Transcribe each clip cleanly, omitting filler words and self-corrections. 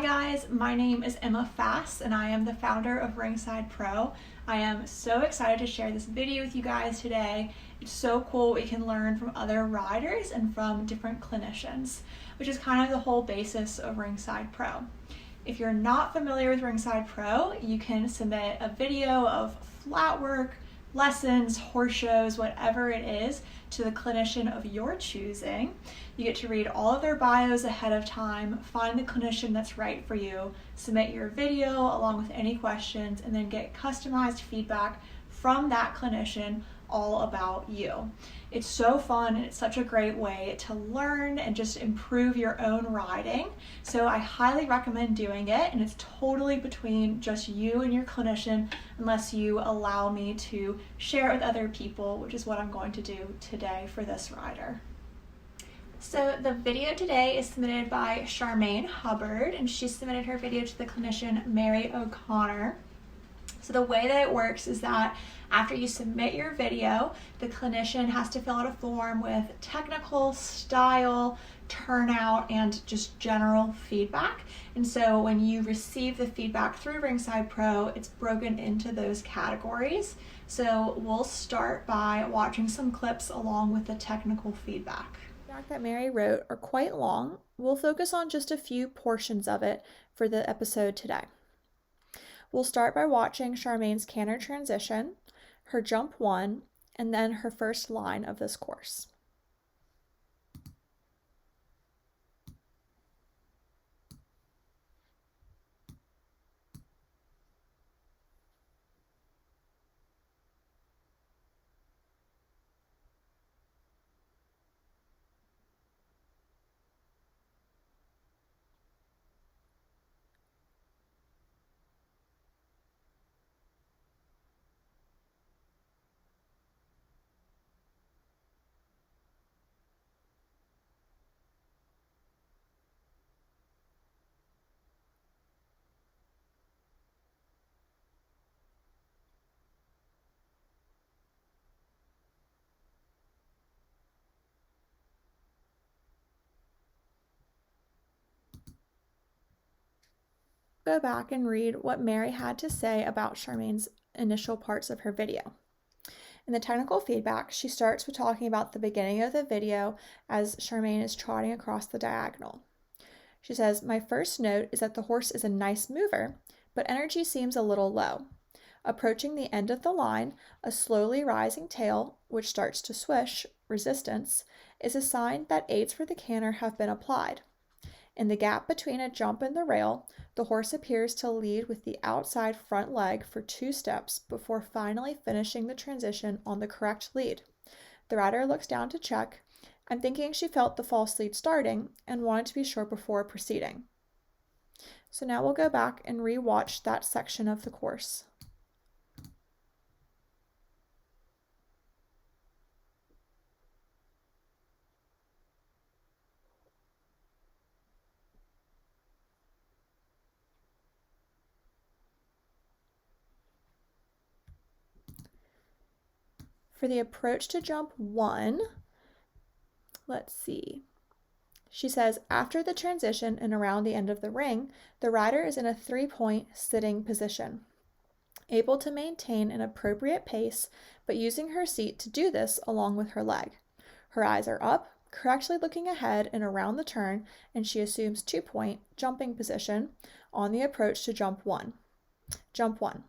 guys, my name is Emma Fass and I am the founder of RingSide Pro. I am so excited to share this video with you guys today. It's so cool we can learn from other riders and from different clinicians, which is kind of the whole basis of RingSide Pro. If you're not familiar with RingSide Pro, you can submit a video of flat work, lessons, horse shows, whatever it is, to the clinician of your choosing. You get to read all of their bios ahead of time, find the clinician that's right for you, submit your video along with any questions, and then get customized feedback from that clinician all about you. It's so fun and it's such a great way to learn and just improve your own riding. So I highly recommend doing it, and it's totally between just you and your clinician unless you allow me to share it with other people, which is what I'm going to do today for this rider. So the video today is submitted by Charmaine Hubbard, and she submitted her video to the clinician Mary O'Connor. So the way that it works is that after you submit your video, the clinician has to fill out a form with technical, style, turnout, and just general feedback. And so when you receive the feedback through RingSide Pro, it's broken into those categories. So we'll start by watching some clips along with the technical feedback. The feedback that Mary wrote are quite long. We'll focus on just a few portions of it for the episode today. We'll start by watching Charmaine's canter transition, her jump 1, and then her first line of this course. Go back and read what Mary had to say about Charmaine's initial parts of her video. In the technical feedback, she starts with talking about the beginning of the video as Charmaine is trotting across the diagonal. She says, "My first note is that the horse is a nice mover, but energy seems a little low. Approaching the end of the line, a slowly rising tail, which starts to swish, resistance, is a sign that aids for the canter have been applied. In the gap between a jump and the rail, the horse appears to lead with the outside front leg for 2 steps before finally finishing the transition on the correct lead. The rider looks down to check. I'm thinking she felt the false lead starting and wanted to be sure before proceeding." So now we'll go back and re-watch that section of the course. For the approach to jump 1, let's see. She says, after the transition and around the end of the ring, the rider is in a 3-point sitting position, able to maintain an appropriate pace, but using her seat to do this along with her leg. Her eyes are up, correctly looking ahead and around the turn, and she assumes 2-point jumping position on the approach to jump 1. Jump 1.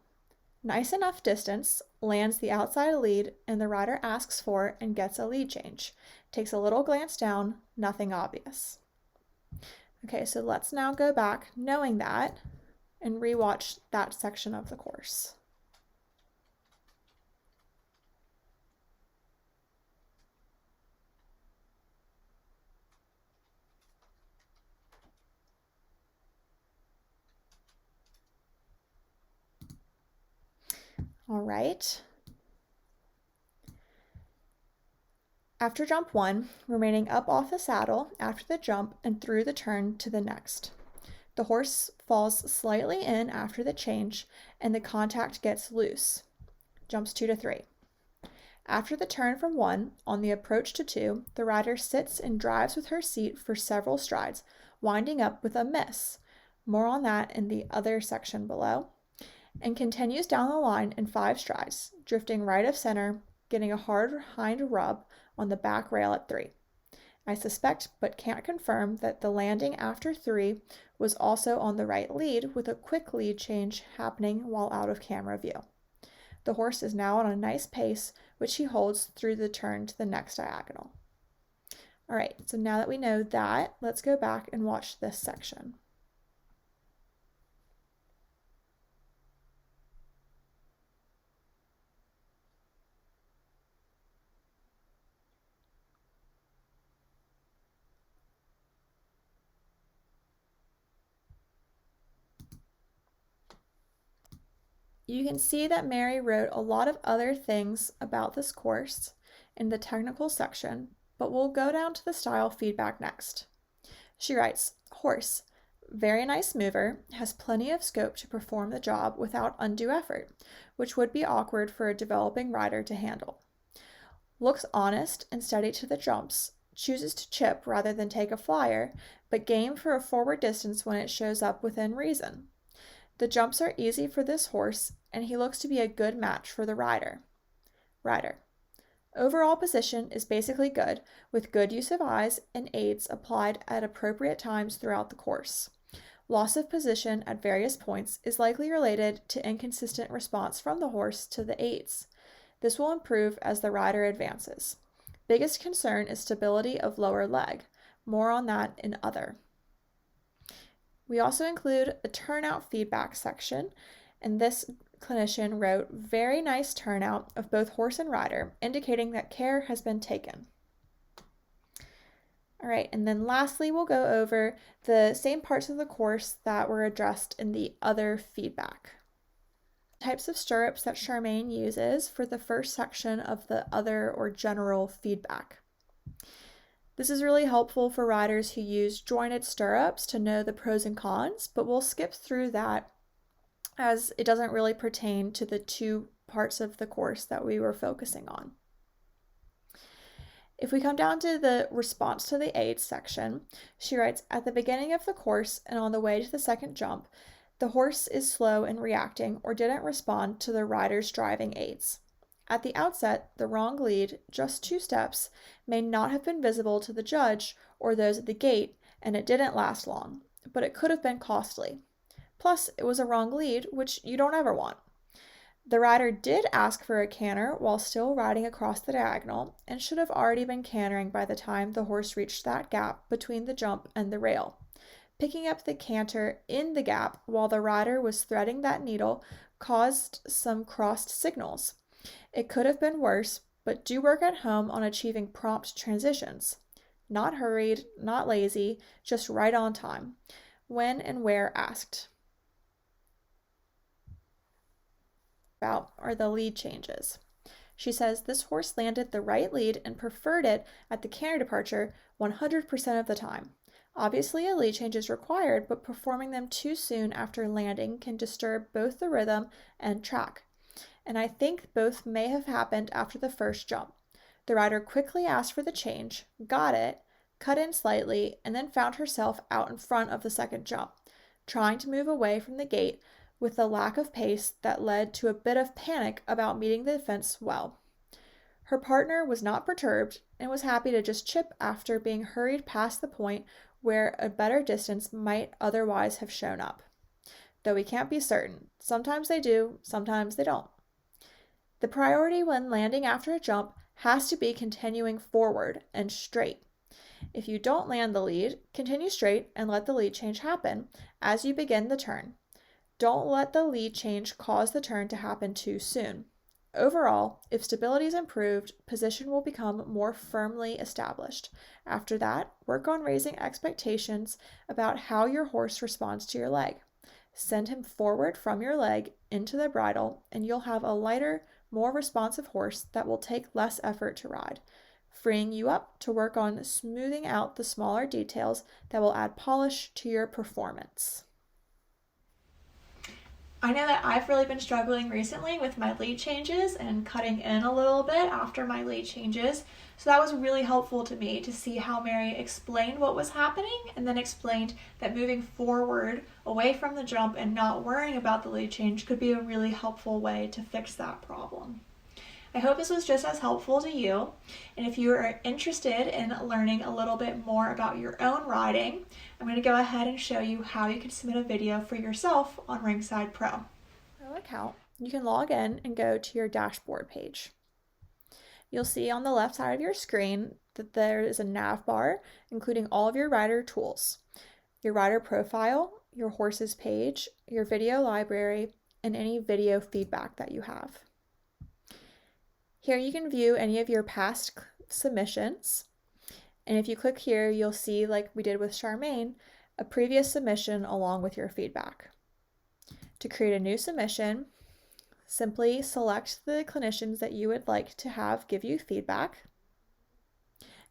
Nice enough distance, lands the outside lead, and the rider asks for and gets a lead change. Takes a little glance down, nothing obvious. Okay, so let's now go back knowing that and rewatch that section of the course. All right. After jump 1, remaining up off the saddle after the jump and through the turn to the next. The horse falls slightly in after the change and the contact gets loose. Jumps 2 to 3. After the turn from 1, on the approach to 2, the rider sits and drives with her seat for several strides, winding up with a miss. More on that in the other section below. And continues down the line in 5 strides, drifting right of center, getting a hard hind rub on the back rail at 3. I suspect but can't confirm that the landing after 3 was also on the right lead, with a quick lead change happening while out of camera view. The horse is now on a nice pace, which he holds through the turn to the next diagonal. All right, so now that we know that, let's go back and watch this section. You can see that Mary wrote a lot of other things about this course in the technical section, but we'll go down to the style feedback next. She writes, horse, very nice mover, has plenty of scope to perform the job without undue effort, which would be awkward for a developing rider to handle. Looks honest and steady to the jumps, chooses to chip rather than take a flyer, but game for a forward distance when it shows up within reason. The jumps are easy for this horse, and he looks to be a good match for the rider. Overall position is basically good, with good use of eyes and aids applied at appropriate times throughout the course. Loss of position at various points is likely related to inconsistent response from the horse to the aids. This will improve as the rider advances. Biggest concern is stability of lower leg. More on that in other. We also include a turnout feedback section, and this clinician wrote, very nice turnout of both horse and rider, indicating that care has been taken. All right, and then lastly, we'll go over the same parts of the course that were addressed in the other feedback. Types of stirrups that Charmaine uses for the first section of the other or general feedback. This is really helpful for riders who use jointed stirrups to know the pros and cons, but we'll skip through that as it doesn't really pertain to the 2 parts of the course that we were focusing on. If we come down to the response to the aids section, she writes, at the beginning of the course and on the way to the second jump, the horse is slow in reacting or didn't respond to the rider's driving aids. At the outset, the wrong lead, just 2 steps, may not have been visible to the judge or those at the gate, and it didn't last long, but it could have been costly. Plus, it was a wrong lead, which you don't ever want. The rider did ask for a canter while still riding across the diagonal, and should have already been cantering by the time the horse reached that gap between the jump and the rail. Picking up the canter in the gap while the rider was threading that needle caused some crossed signals. It could have been worse, but do work at home on achieving prompt transitions. Not hurried, not lazy, just right on time. When and where asked. About are the lead changes. She says this horse landed the right lead and preferred it at the canter departure 100% of the time. Obviously, a lead change is required, but performing them too soon after landing can disturb both the rhythm and track. And I think both may have happened after the first jump. The rider quickly asked for the change, got it, cut in slightly, and then found herself out in front of the second jump, trying to move away from the gate with the lack of pace that led to a bit of panic about meeting the fence well. Her partner was not perturbed and was happy to just chip after being hurried past the point where a better distance might otherwise have shown up. Though we can't be certain. Sometimes they do, sometimes they don't. The priority when landing after a jump has to be continuing forward and straight. If you don't land the lead, continue straight and let the lead change happen as you begin the turn. Don't let the lead change cause the turn to happen too soon. Overall, if stability is improved, position will become more firmly established. After that, work on raising expectations about how your horse responds to your leg. Send him forward from your leg into the bridle, and you'll have a lighter, more responsive horse that will take less effort to ride, freeing you up to work on smoothing out the smaller details that will add polish to your performance. I know that I've really been struggling recently with my lead changes and cutting in a little bit after my lead changes. So that was really helpful to me to see how Mary explained what was happening and then explained that moving forward away from the jump and not worrying about the lead change could be a really helpful way to fix that problem. I hope this was just as helpful to you, and if you are interested in learning a little bit more about your own riding, I'm going to go ahead and show you how you can submit a video for yourself on RingSide Pro. Pro account, you can log in and go to your dashboard page. You'll see on the left side of your screen that there is a nav bar including all of your rider tools, your rider profile, your horses page, your video library, and any video feedback that you have. Here you can view any of your past submissions, and if you click here, you'll see, like we did with Charmaine, a previous submission along with your feedback. To create a new submission, simply select the clinicians that you would like to have give you feedback.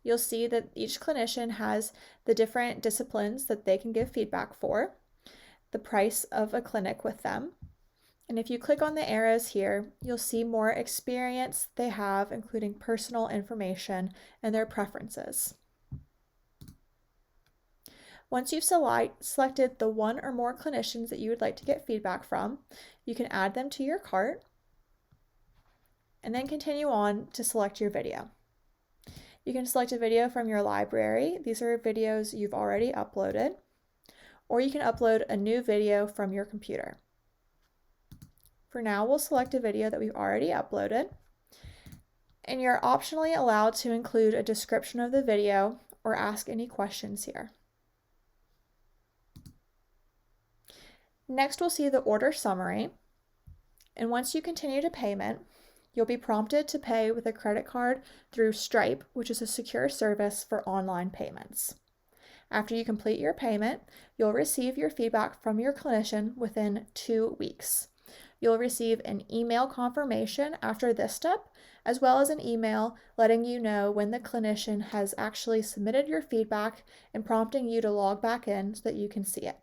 You'll see that each clinician has the different disciplines that they can give feedback for, the price of a clinic with them, and if you click on the arrows here, you'll see more experience they have, including personal information and their preferences. Once you've selected the one or more clinicians that you would like to get feedback from, you can add them to your cart and then continue on to select your video. You can select a video from your library. These are videos you've already uploaded, or you can upload a new video from your computer. For now, we'll select a video that we've already uploaded, and you're optionally allowed to include a description of the video or ask any questions here. Next, we'll see the order summary, and once you continue to payment, you'll be prompted to pay with a credit card through Stripe, which is a secure service for online payments. After you complete your payment, you'll receive your feedback from your clinician within 2 weeks. You'll receive an email confirmation after this step, as well as an email letting you know when the clinician has actually submitted your feedback and prompting you to log back in so that you can see it.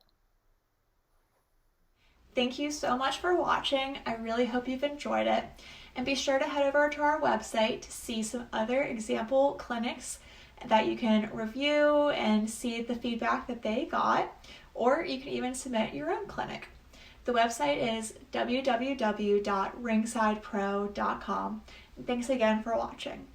Thank you so much for watching. I really hope you've enjoyed it. And be sure to head over to our website to see some other example clinics that you can review and see the feedback that they got, or you can even submit your own clinic. The website is www.ringsidepro.com. Thanks again for watching.